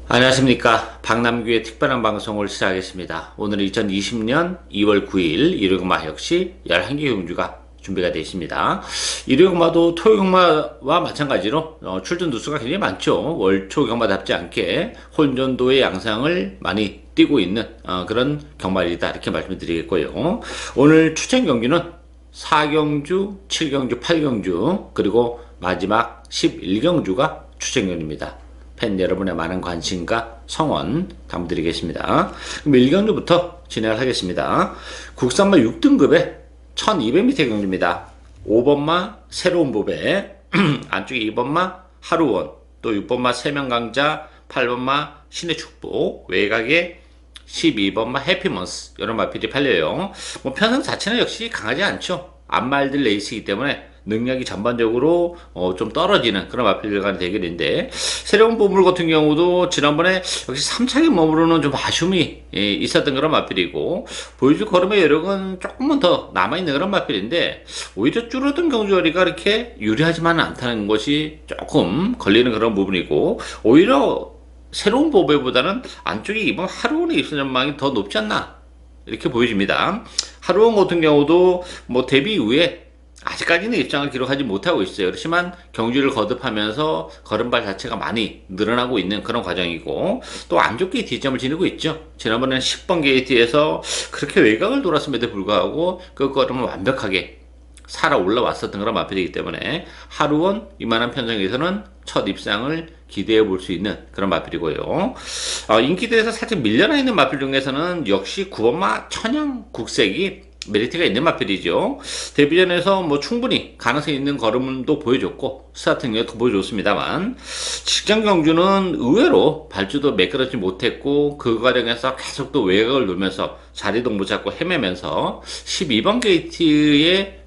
안녕하십니까. 박남규의 특별한 방송을 시작하겠습니다. 오늘은 2020년 2월 9일 일요일마 역시 11개 경주가 준비가 되어 있습니다. 일요일마도 토요일마와 마찬가지로 출전 누수가 굉장히 많죠. 월초 경마답지 않게 혼전도의 양상을 많이 띄고 있는 그런 경마일이다 이렇게 말씀을 드리겠고요. 오늘 추천 경기는 4경주, 7경주, 8경주 그리고 마지막 11경주가 추천 경기입니다. 팬 여러분의 많은 관심과 성원 당부드리겠습니다. 그럼 1경주부터 진행을 하겠습니다. 국산마 6등급의 1200m 경주입니다. 5번마 새로운 보배, 안쪽에 2번마 하루원, 또 6번마 세명강자, 8번마 신의 축복, 외곽에 12번마 해피먼스 이런 마필이 팔려요. 뭐 편성 자체는 역시 강하지 않죠. 앞말들 레이스이기 때문에 능력이 전반적으로 좀 떨어지는 그런 마필들 간의 대결인데, 새로운 보물 같은 경우도 지난번에 역시 3차기 몸으로는 좀 아쉬움이 있었던 그런 마필이고, 보여줄 걸음의 여력은 조금만 더 남아있는 그런 마필인데, 오히려 줄어든 경주거리가 이렇게 유리하지만은 않다는 것이 조금 걸리는 그런 부분이고, 오히려 새로운 보배보다는 안쪽에 이번 하루원의 입선 전망이 더 높지 않나 이렇게 보여집니다. 하루원 같은 경우도 뭐 데뷔 이후에 아직까지는 입장을 기록하지 못하고 있어요. 그렇지만 경주를 거듭하면서 걸음발 자체가 많이 늘어나고 있는 그런 과정이고, 또 안 좋게 뒷점을 지니고 있죠. 지난번에는 10번 게이트에서 그렇게 외곽을 돌았음에도 불구하고 그 걸음을 완벽하게 살아 올라왔었던 그런 마필이기 때문에 하루원 이만한 편성에서는 첫 입상을 기대해 볼 수 있는 그런 마필이고요. 인기도에서 살짝 밀려나 있는 마필 중에서는 역시 9번마 천양 국색이 메리트가 있는 마필이죠. 데뷔전에서 뭐 충분히 가능성이 있는 걸음도 보여줬고 스타트 능력도 보여줬습니다만, 직전 경주는 의외로 발주도 매끄럽지 못했고 그 과정에서 계속 또 외곽을 놓으면서 자리도 못 잡고 헤매면서 12번 게이트의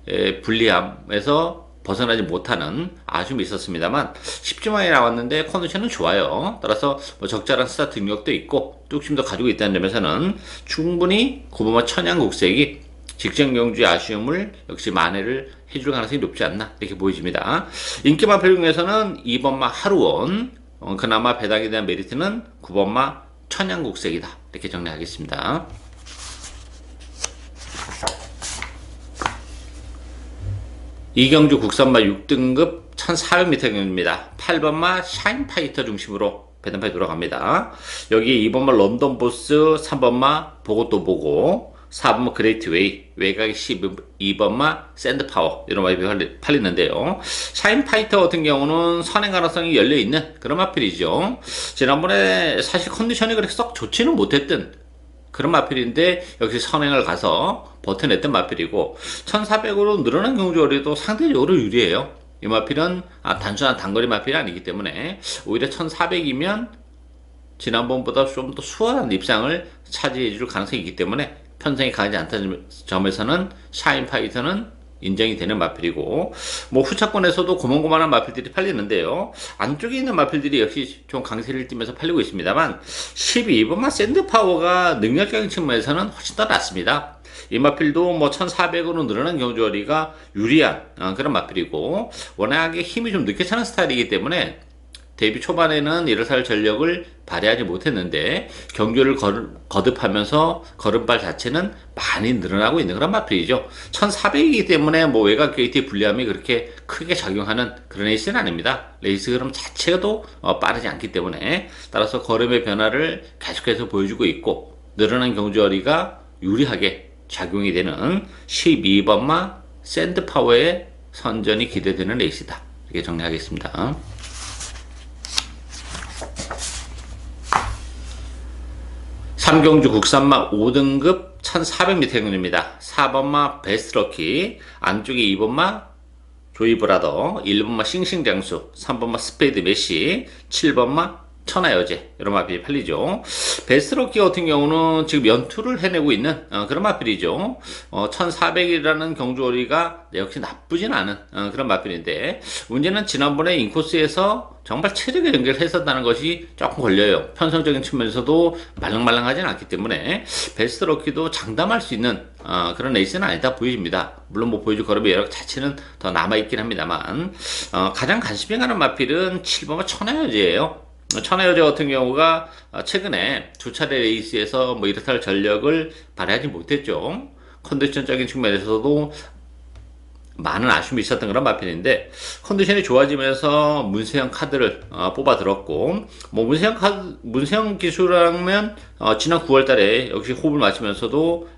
불리함에서 벗어나지 못하는 아쉬움이 있었습니다만, 10주만에 나왔는데 컨디션은 좋아요. 따라서 뭐 적절한 스타트 능력도 있고 뚝심도 가지고 있다는 점에서는 충분히 9번마 천양국색이 직전 경주의 아쉬움을 역시 만회를 해줄 가능성이 높지 않나 이렇게 보여집니다. 인기 마필 중에서는 2번마 하루원, 그나마 배당에 대한 메리트는 9번마 천양국색이다 이렇게 정리하겠습니다. 2경주 국산마 6등급 1400m 경주입니다. 8번마 샤인파이터 중심으로 배당파이 돌아갑니다. 여기 2번마 런던보스, 3번마 보고 또 보고, 4번마 그레이트웨이, 외곽이 12번마 샌드파워 이런 마필이 팔리는데요. 샤인파이터 같은 경우는 선행 가능성이 열려있는 그런 마필이죠. 지난번에 사실 컨디션이 그렇게 썩 좋지는 못했던 그런 마필인데 역시 선행을 가서 버텨냈던 마필이고, 1400으로 늘어난 경주거리도 상대적으로 유리해요. 이 마필은 단순한 단거리 마필이 아니기 때문에 오히려 1400이면 지난번보다 좀 더 수월한 입상을 차지해 줄 가능성이 있기 때문에 편성이 강하지 않다는 점에서는 샤인파이터는 인정이 되는 마필이고, 뭐 후차권에서도 고만고만한 마필들이 팔리는데요. 안쪽에 있는 마필들이 역시 좀 강세를 띠면서 팔리고 있습니다만, 12번마 샌드파워가 능력적인 측면에서는 훨씬 더 낫습니다. 이 마필도 뭐 1400으로 늘어난 경주거리가 유리한 그런 마필이고, 워낙에 힘이 좀 늦게 차는 스타일이기 때문에 데뷔 초반에는 이럴살 전력을 발휘하지 못했는데 경주를 거듭하면서 걸음발 자체는 많이 늘어나고 있는 그런 마필이죠. 1400이기 때문에 뭐 외곽 게이트의 불리함이 그렇게 크게 작용하는 그런 레이스는 아닙니다. 레이스 흐름 자체도 빠르지 않기 때문에, 따라서 걸음의 변화를 계속해서 보여주고 있고 늘어난 경주거리가 유리하게 작용이 되는 12번마 샌드파워의 선전이 기대되는 레이스다 이렇게 정리하겠습니다. 3경주 국산마 5등급 1400m 경주입니다. 4번마 베스트럭키, 안쪽에 2번마 조이브라더, 1번마 싱싱장수, 3번마 스페이드 메시, 7번마 천하여제 이런 마필이 팔리죠. 베스트럭키 같은 경우는 지금 연투를 해내고 있는 그런 마필이죠. 1400이라는 경주거리가 역시 나쁘진 않은 그런 마필인데, 문제는 지난번에 인코스에서 정말 체력에 연결했었다는 것이 조금 걸려요. 편성적인 측면에서도 말랑말랑하지는 않기 때문에 베스트럭키도 장담할 수 있는 그런 레이스는 아니다 보여집니다. 물론 뭐 보여줄 걸음의 여력 자체는 더 남아있긴 합니다만, 가장 관심이 가는 마필은 7번마 천하여제예요. 천하여자 같은 경우가 최근에 두 차례 레이스에서 뭐 이렇다 할 전력을 발휘하지 못했죠. 컨디션적인 측면에서도 많은 아쉬움이 있었던 그런 마필인데, 컨디션이 좋아지면서 문세영 카드를 뽑아 들었고, 뭐 문세영 기수라면 지난 9월 달에 역시 호흡을 맞추면서도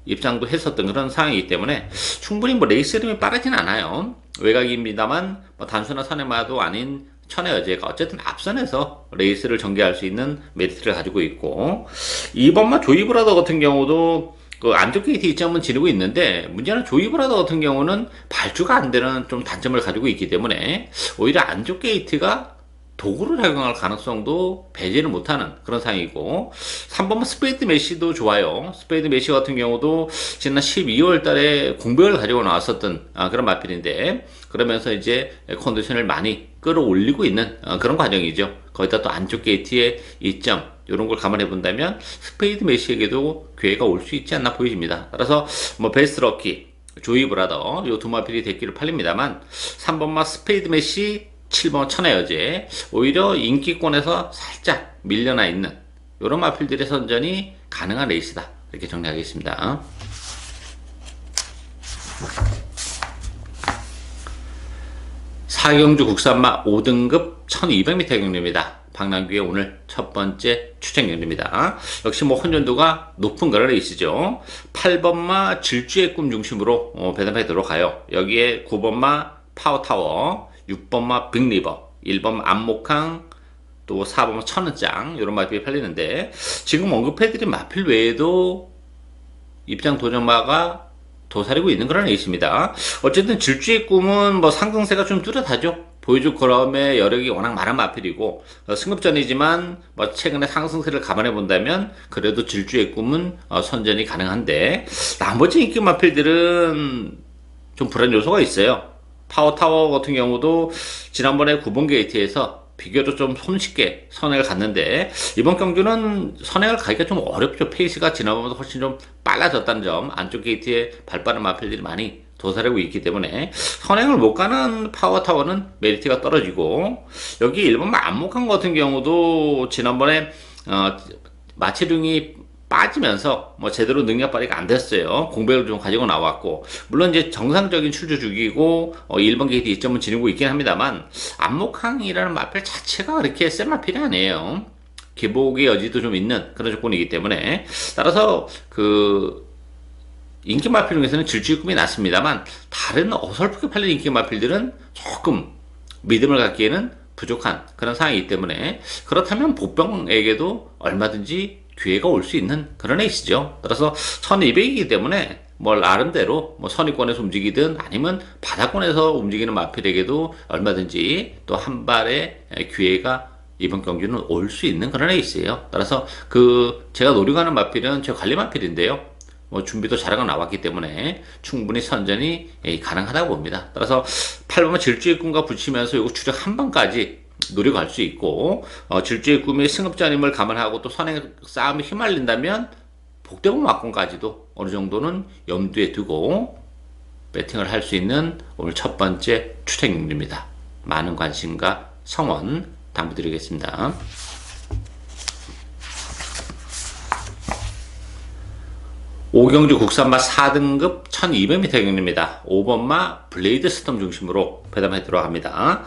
입장도 했었던 그런 상황이기 때문에 충분히 뭐 레이스 흐름이 빠르진 않아요. 외곽입니다만 뭐 단순한 선행마도 아닌 천하여제가 어쨌든 앞선에서 레이스를 전개할 수 있는 메리트를 가지고 있고, 이번만 조이브라더 같은 경우도 그 안쪽 게이트 2점은 지니고 있는데, 문제는 조이브라더 같은 경우는 발주가 안 되는 좀 단점을 가지고 있기 때문에 오히려 안쪽 게이트가 도구로 작용할 가능성도 배제를 못하는 그런 상황이고, 3번은 스페이드 메시도 좋아요. 스페이드 메시 같은 경우도 지난 12월 달에 공백을 가지고 나왔었던 그런 마필인데, 그러면서 이제 컨디션을 많이 끌어올리고 있는 그런 과정이죠. 거기다 또 안쪽 게이트의 2점 이런 걸 감안해 본다면 스페이드 메시에게도 기회가 올 수 있지 않나 보여집니다. 따라서 뭐 베스트 럭키, 조이 브라더 요 두 마필이 대기를 팔립니다만, 3번마 스페이드 메시, 7번 천하여제 오히려 인기권에서 살짝 밀려나 있는 이런 마필들의 선전이 가능한 레이스다, 이렇게 정리하겠습니다. 4경주 국산마 5등급 1200m 경주입니다. 박남규의 오늘 첫 번째 추천 경주입니다. 역시 뭐 혼전도가 높은 그런 레이스죠. 8번마 질주의 꿈 중심으로 배당해 들어가요. 여기에 9번마 파워타워, 6번마 빅리버, 1번 안목항, 또 4번 천은짱 이런 마필이 팔리는데, 지금 언급해드린 마필 외에도 입장 도전마가 도사리고 있는 그런 레이스입니다. 어쨌든 질주의 꿈은 뭐 상승세가 좀 뚜렷하죠. 보여줄 거럼의 여력이 워낙 많은 마필이고, 승급전이지만 뭐 최근에 상승세를 감안해 본다면 그래도 질주의 꿈은 선전이 가능한데, 나머지 인기 마필들은 좀 불안 요소가 있어요. 파워타워 같은 경우도 지난번에 9번 게이트에서 비교적 좀 손쉽게 선행을 갔는데, 이번 경주는 선행을 가기가 좀 어렵죠. 페이스가 지난번보다 훨씬 좀 빨라졌다는 점, 안쪽 게이트에 발빠른 마필들이 많이 도사리고 있기 때문에 선행을 못 가는 파워타워는 메리트가 떨어지고, 여기 1번 안목한 같은 경우도 지난번에 마체룡이 빠지면서 뭐 제대로 능력 발휘가 안 됐어요. 공백을 좀 가지고 나왔고, 물론 이제 정상적인 출주 주기고 1번 게이트 2점은 지니고 있긴 합니다만, 안목항이라는 마필 자체가 그렇게 센 마필이 아니에요. 기복의 여지도 좀 있는 그런 조건이기 때문에, 따라서 그 인기 마필 중에서는 질주의 꿈이 낫습니다만, 다른 어설프게 팔린 인기 마필들은 조금 믿음을 갖기에는 부족한 그런 상황이기 때문에, 그렇다면 복병에게도 얼마든지 기회가 올 수 있는 그런 레이스죠. 따라서 1200이기 때문에 뭐 나름대로 뭐 선위권에서 움직이든 아니면 바닥권에서 움직이는 마필에게도 얼마든지 또 한 발의 기회가 이번 경기는 올 수 있는 그런 레이스예요. 따라서 그 제가 노려가는 마필은 제 관리 마필인데요. 뭐 준비도 잘하고 나왔기 때문에 충분히 선전이 가능하다고 봅니다. 따라서 8번 질주의 꿈과 붙이면서 이거 추적 한 번까지 노려갈 수 있고, 질주의 꿈의 승급전임을 감안하고 또 선행 싸움에 휘말린다면 복대공 막공까지도 어느 정도는 염두에 두고 배팅을 할 수 있는 오늘 첫 번째 추천 경주입니다. 많은 관심과 성원 당부드리겠습니다. 5경주 국산마 4등급 1200m 경주입니다. 5번마 블레이드 스톰 중심으로 배당해 들어갑니다.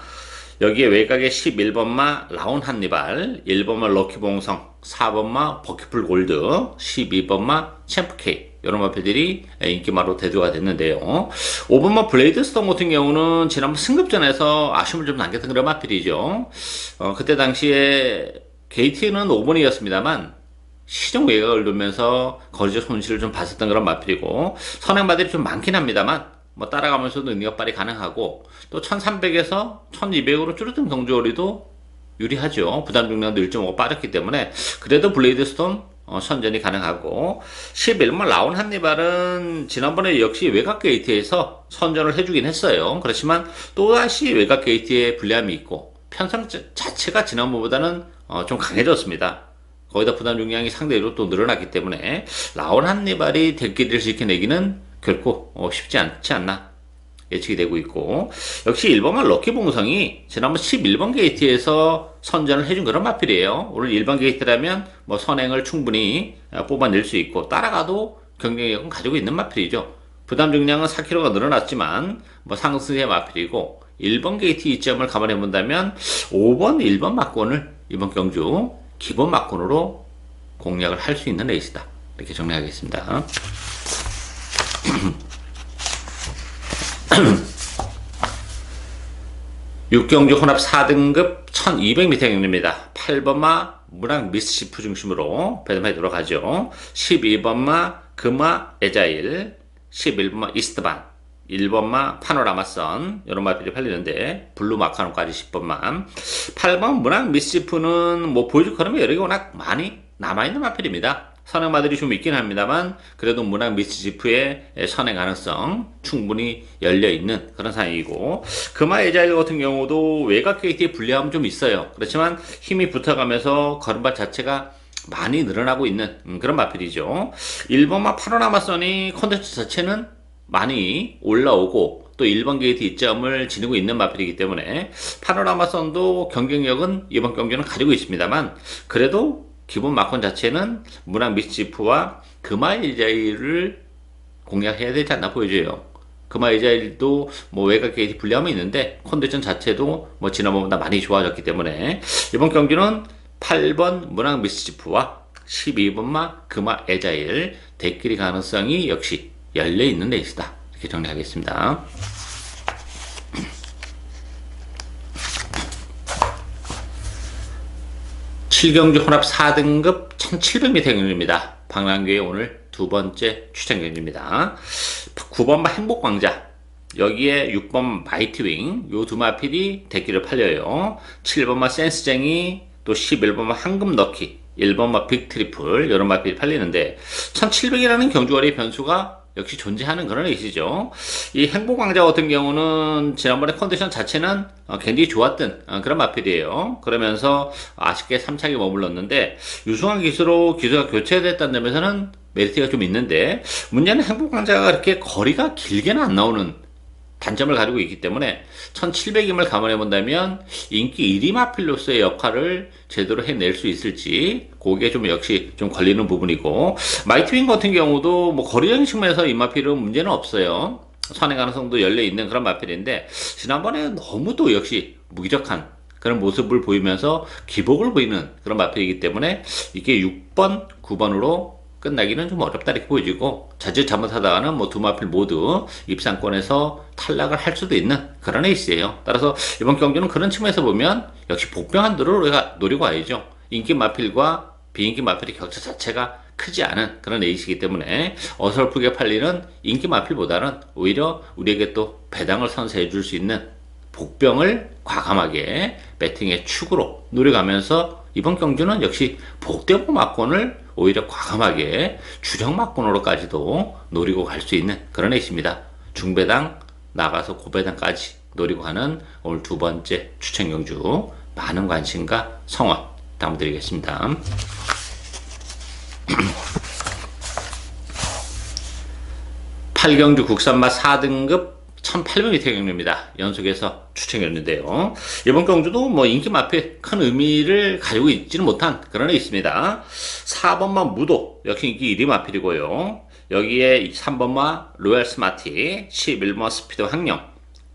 여기에 외곽에 11번마 라온 한니발, 1번마 럭키봉성, 4번마 버키풀 골드, 12번마 챔프K 이런 마필들이 인기마로 대두가 됐는데요. 5번마 블레이드 스톰 같은 경우는 지난번 승급전에서 아쉬움을 좀 남겼던 그런 마필이죠. 그때 당시에 게이트는 5번이었습니다만 시정 외곽을 두면서 거리적 손실을 좀 봤었던 그런 마필이고, 선행마들이 좀 많긴 합니다만 뭐 따라가면서도 능력 발휘 가능하고, 또 1300에서 1200으로 줄어든 경주거리도 유리하죠. 부담 중량도 1.5가 빠졌기 때문에 그래도 블레이드 스톰 선전이 가능하고, 11번 라온 한니발은 지난번에 역시 외곽 게이트에서 선전을 해주긴 했어요. 그렇지만 또다시 외곽 게이트에 불리함이 있고 편성 자체가 지난번보다는 좀 강해졌습니다. 거기다 부담 중량이 상대로 또 늘어났기 때문에 라온 한니발이 대기를 지켜내기는 결코 쉽지 않지 않나 예측이 되고 있고, 역시 1번마 럭키봉성이 지난번 11번 게이트에서 선전을 해준 그런 마필이에요. 오늘 1번 게이트라면 뭐 선행을 충분히 뽑아낼 수 있고 따라가도 경쟁력은 가지고 있는 마필이죠. 부담 중량은 4kg가 늘어났지만 뭐 상승의 마필이고, 1번 게이트 이점을 감안해 본다면 5번, 1번 막권을 이번 경주 기본 막권으로 공략을 할 수 있는 레이스다. 이렇게 정리하겠습니다. 육경주 혼합 4등급 1200m 경주입니다. 8번마 문학 미스시프 중심으로 배점해 들어가죠. 12번마 금화 에자일, 11번마 이스트반, 1번마 파노라마선 이런 마필이 팔리는데 블루 마카롱까지 10번만. 8번 문학 미스시프는 뭐 보여줄 거라면 여러 개 워낙 많이 남아있는 마필입니다. 선행마들이 좀 있긴 합니다만 그래도 문학 미스지프의 선행 가능성 충분히 열려있는 그런 상황이고, 금화 에자일 같은 경우도 외곽 게이트의 불리함은 좀 있어요. 그렇지만 힘이 붙어가면서 걸음발 자체가 많이 늘어나고 있는 그런 마필이죠. 1번마 파노라마선이 컨텐츠 자체는 많이 올라오고 또 1번 게이트 이점을 지니고 있는 마필이기 때문에 파노라마선도 경쟁력은 이번 경기는 가지고 있습니다만 그래도 기본 마콘 자체는 문학 미스지프와 금화이자일을 공략해야 되지 않나 보여져요. 금화이자일도 뭐 외곽 게이트 불리함이 있는데 컨디션 자체도 뭐 지난번보다 많이 좋아졌기 때문에 이번 경기는 8번 문학 미스지프와 12번마 금화이자일 대끼리 가능성이 역시 열려있는 레이스다. 이렇게 정리하겠습니다. 칠경주 혼합 4등급 1700m 경주입니다. 방랑교의 오늘 두 번째 추천 경주입니다. 9번마 행복광자, 여기에 6번 마이티윙, 요 두 마필이 대기를 팔려요. 7번마 센스쟁이, 또 11번마 황금너키, 1번마 빅트리플 이런 마필이 팔리는데 1700이라는 경주거리 변수가 역시 존재하는 그런 레이스죠. 이 행복광자 같은 경우는 지난번에 컨디션 자체는 굉장히 좋았던 그런 마필이에요. 그러면서 아쉽게 3차기 머물렀는데 유승환 기수로 기수가 교체됐다는 점에서는 메리트가 좀 있는데, 문제는 행복광자가 그렇게 거리가 길게는 안 나오는 단점을 가지고 있기 때문에 1700임을 감안해 본다면 인기 1위 마필로서의 역할을 제대로 해낼 수 있을지 그게 좀 역시 좀 걸리는 부분이고, 마이트윙 같은 경우도 뭐 거리적인 측면에서 이 마필은 문제는 없어요. 선행 가능성도 열려있는 그런 마필인데 지난번에 너무도 역시 무기력한 그런 모습을 보이면서 기복을 보이는 그런 마필이기 때문에 이게 6번, 9번으로 끝나기는 좀 어렵다 이렇게 보여지고, 자칫 잘못하다가는 뭐 두 마필 모두 입상권에서 탈락을 할 수도 있는 그런 에이스예요. 따라서 이번 경기는 그런 측면에서 보면 역시 복병한대로 우리가 노리고 와야죠. 인기 마필과 비인기 마필의 격차 자체가 크지 않은 그런 에이스이기 때문에 어설프게 팔리는 인기 마필보다는 오히려 우리에게 또 배당을 선사해 줄 수 있는 복병을 과감하게 배팅의 축으로 노려가면서 이번 경주는 역시 복대보 막권을 오히려 과감하게 주력 막권으로까지도 노리고 갈 수 있는 그런 에이스입니다. 중배당 나가서 고배당까지 노리고 가는 오늘 두 번째 추천 경주, 많은 관심과 성원 부탁드리겠습니다. 8경주 국산마 4등급 1800m 경주입니다. 연속해서 추천했는데요. 이번 경주도 뭐 인기 마필 큰 의미를 가지고 있지는 못한 그런 애 있습니다. 4번마 무도 역시 인기 1위 마필이고요. 여기에 3번마 로얄 스마티, 11번마 스피드 황령,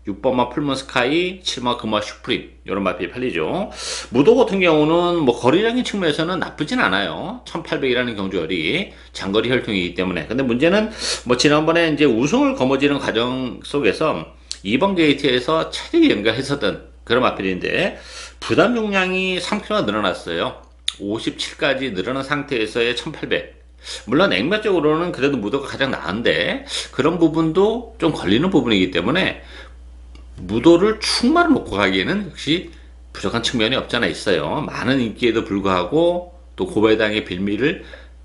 6번마 풀문 스카이, 7번마 금화 슈프림 이런 마필이 팔리죠. 무도 같은 경우는 뭐 거리적인 측면에서는 나쁘진 않아요. 1800이라는 경주열이 장거리 혈통이기 때문에. 근데 문제는 뭐 지난번에 이제 우승을 거머쥐는 과정 속에서 2번 게이트에서 체력이 연결했었던 그런 마필인데 부담 용량이 3kg가 늘어났어요. 57까지 늘어난 상태에서의 1800. 물론 액면적으로는 그래도 무도가 가장 나은데 그런 부분도 좀 걸리는 부분이기 때문에 무도를 충만을 놓고 가기에는 역시 부족한 측면이 없잖아 있어요. 많은 인기에도 불구하고 또 고배당의 빌미를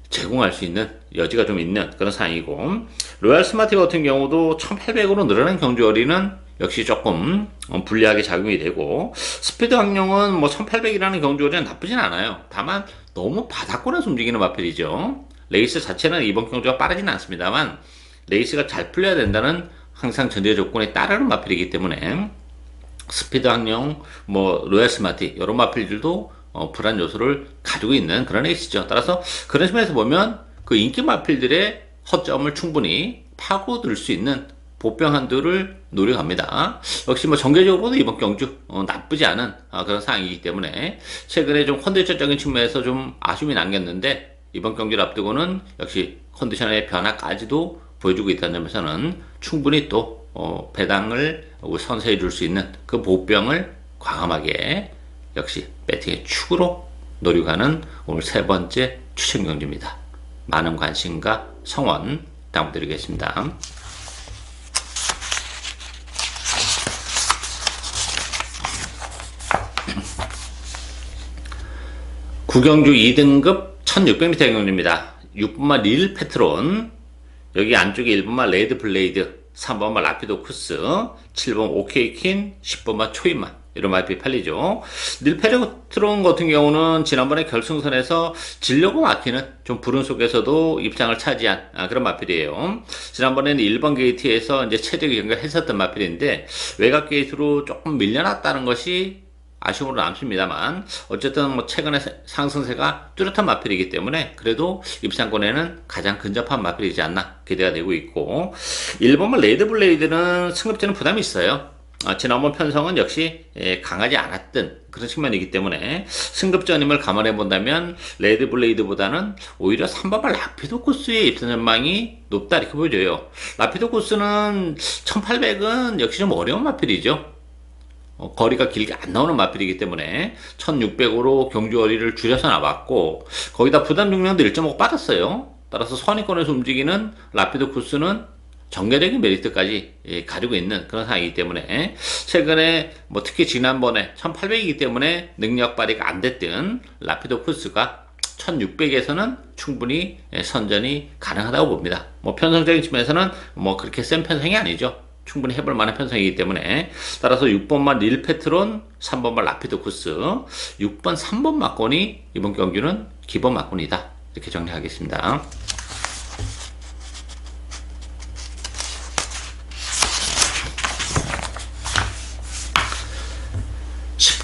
제공할 수 있는 여지가 좀 있는 그런 상황이고, 로얄 스마티 같은 경우도 1800으로 늘어난 경주거리는 역시 조금 불리하게 작용이 되고, 스피드 황룡은 뭐 1800이라는 경주거리는 나쁘진 않아요. 다만 너무 바닥권에서 움직이는 마필이죠. 레이스 자체는 이번 경주가 빠르진 않습니다만 레이스가 잘 풀려야 된다는 항상 전제 조건에 따르는 마필이기 때문에 스피드 항공, 로얄 스마트 이런 마필들도 불안 요소를 가지고 있는 그런 에이스죠. 따라서 그런 측면에서 보면 그 인기 마필들의 허점을 충분히 파고들 수 있는 보병 한도를 노려갑니다. 역시 전개적으로도 이번 경주 나쁘지 않은 그런 상황이기 때문에 최근에 좀 컨디션적인 측면에서 좀 아쉬움이 남겼는데 이번 경기를 앞두고는 역시 컨디션의 변화까지도 보여주고 있다는 점에서는 충분히 또 배당을 선사해 줄 수 있는 그 보병을 과감하게 역시 배팅의 축으로 노려가는 오늘 세 번째 추천 경주입니다. 많은 관심과 성원 부탁드리겠습니다. 구경주 2등급 1600m 경주입니다. 6번마 릴 페트론, 여기 안쪽에 1번마 레드 블레이드, 3번마 라피도 쿠스, 7번 오케이 퀸, 10번마 초이만 이런 마필이 팔리죠. 릴 페트론 같은 경우는 지난번에 결승선에서 질려고 막히는 좀 불운 속에서도 입장을 차지한 그런 마필이에요. 지난번에는 1번 게이트에서 이제 최적 경기를 했었던 마필인데 외곽 게이트로 조금 밀려났다는 것이 아쉬움으로 남습니다만 어쨌든 최근에 상승세가 뚜렷한 마필이기 때문에 그래도 입상권에는 가장 근접한 마필이지 않나 기대가 되고 있고, 1번은 레드 블레이드는 승급제는 부담이 있어요. 지난번 편성은 역시 강하지 않았던 그런 측면이기 때문에 승급전임을 감안해 본다면 레드 블레이드보다는 오히려 3번발 라피도 코스의 입상 전망이 높다 이렇게 보여져요. 라피도 코스는 1800은 역시 좀 어려운 마필이죠. 거리가 길게 안 나오는 마필이기 때문에 1600으로 경주 거리를 줄여서 나왔고, 거기다 부담 중량도 1.5 빠졌어요. 따라서 선위권에서 움직이는 라피도 코스는 전개적인 메리트까지 가지고 있는 그런 상황이기 때문에 최근에 특히 지난번에 1800이기 때문에 능력 발휘가 안 됐던 라피도 코스가 1600에서는 충분히 선전이 가능하다고 봅니다. 편성적인 측면에서는 그렇게 센 편성이 아니죠. 충분히 해볼 만한 편성이기 때문에, 따라서 6번만 릴 페트론, 3번만 라피도 쿠스, 6번, 3번 막권이 이번 경기는 기본 막권이다 이렇게 정리하겠습니다.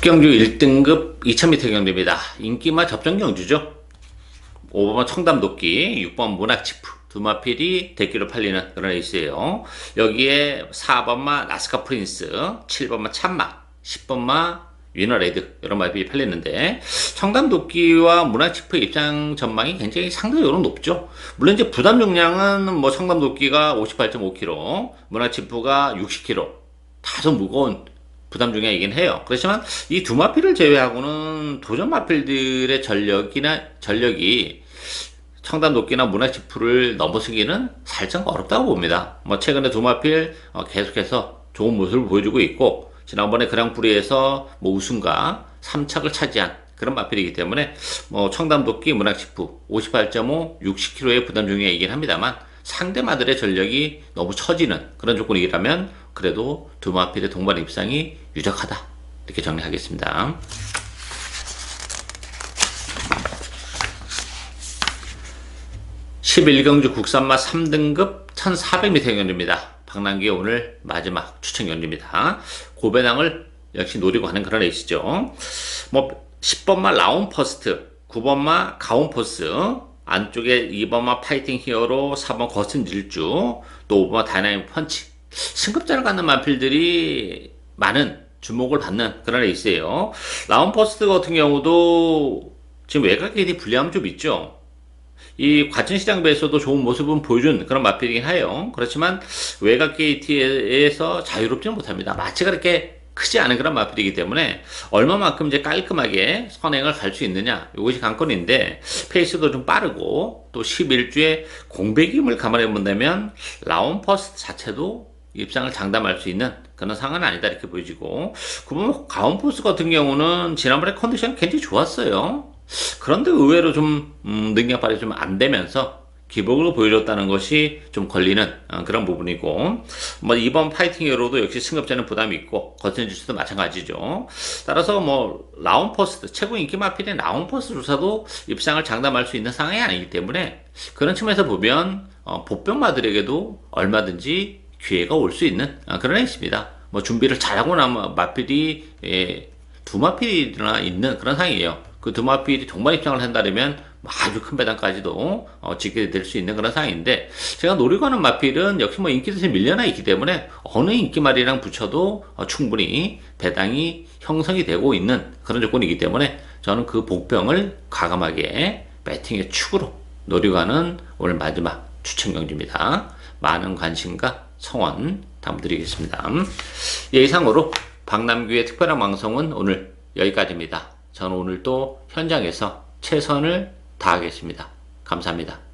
경주 1등급 2000m 경주입니다. 인기마 접전 경주죠. 5번만 청담도끼, 6번 문학치프 두 마필이 대기로 팔리는 그런 레이스예요. 여기에 4번마 나스카 프린스, 7번마 참마, 10번마 위너레드 이런 마필이 팔리는데, 청담도끼와 문학치프의 입장 전망이 굉장히 상대적으로 높죠. 물론 이제 부담 용량은 청담도끼가 58.5kg, 문학치프가 60kg, 다소 무거운 부담 중량이긴 해요. 그렇지만 이 두 마필을 제외하고는 도전 마필들의 전력이 청담도끼나 문학치프를 넘어서기는 살짝 어렵다고 봅니다. 최근에 두 마필 계속해서 좋은 모습을 보여주고 있고, 지난번에 그랑프리에서 우승과 3착을 차지한 그런 마필이기 때문에 청담도끼, 문학치프 58.5, 60kg의 부담 중량이긴 합니다만 상대마들의 전력이 너무 처지는 그런 조건이라면 그래도 두 마필의 동반 입상이 유력하다 이렇게 정리하겠습니다. (11경주) 국산마 3등급 1400m 경주입니다. 박남기의 오늘 마지막 추천 경주입니다. 고배낭을 역시 노리고 하는 그런 레이스죠. 10번마 라운 퍼스트, 9번마 가온 포스, 안쪽에 2번마 파이팅 히어로, 4번 거친 질주, 또 5번마 다이나믹 펀치, 승급자를 갖는 마필들이 많은 주목을 받는 그런 레이스예요. 라운 퍼스트 같은 경우도 지금 외곽 게이트 불리함 좀 있죠. 이 과천시장 배에서도 좋은 모습은 보여준 그런 마필이긴 해요. 그렇지만 외곽 게이트에서 자유롭지는 못합니다. 마치가 그렇게 크지 않은 그런 마필이기 때문에 얼마만큼 이제 깔끔하게 선행을 갈 수 있느냐, 이것이 관건인데, 페이스도 좀 빠르고 또 11주의 공백임을 감안해 본다면 라운 퍼스트 자체도 입상을 장담할 수 있는 그런 상황은 아니다 이렇게 보여지고, 그러면 가온 포스 같은 경우는 지난번에 컨디션이 굉장히 좋았어요. 그런데 의외로 좀 능력 발휘 좀 안 되면서 기복으로 보여줬다는 것이 좀 걸리는 그런 부분이고, 이번 파이팅 히어로도 역시 승급자는 부담이 있고 거친 주스도 마찬가지죠. 따라서 라운 퍼스트, 최고 인기 마필인 라운 퍼스트 조사도 입상을 장담할 수 있는 상황이 아니기 때문에 그런 측면에서 보면 보병마들에게도 얼마든지 기회가 올 수 있는 그런 해입니다. 뭐 준비를 잘하고 나면 마필이 두 마필이나 있는 그런 상황이에요. 그 두 마필이 동반 입장을 한다면 아주 큰 배당까지도 짓게 될 수 있는 그런 상황인데, 제가 노리고 하는 마필은 역시 뭐 인기 대신 밀려나 있기 때문에 어느 인기말이랑 붙여도 충분히 배당이 형성이 되고 있는 그런 조건이기 때문에 저는 그 복병을 과감하게 배팅의 축으로 노리고 하는 오늘 마지막 추천 경주입니다. 많은 관심과 성원 당부드리겠습니다. 이상으로 박남규의 특별한 방송은 오늘 여기까지입니다. 저는 오늘 또 현장에서 최선을 다하겠습니다. 감사합니다.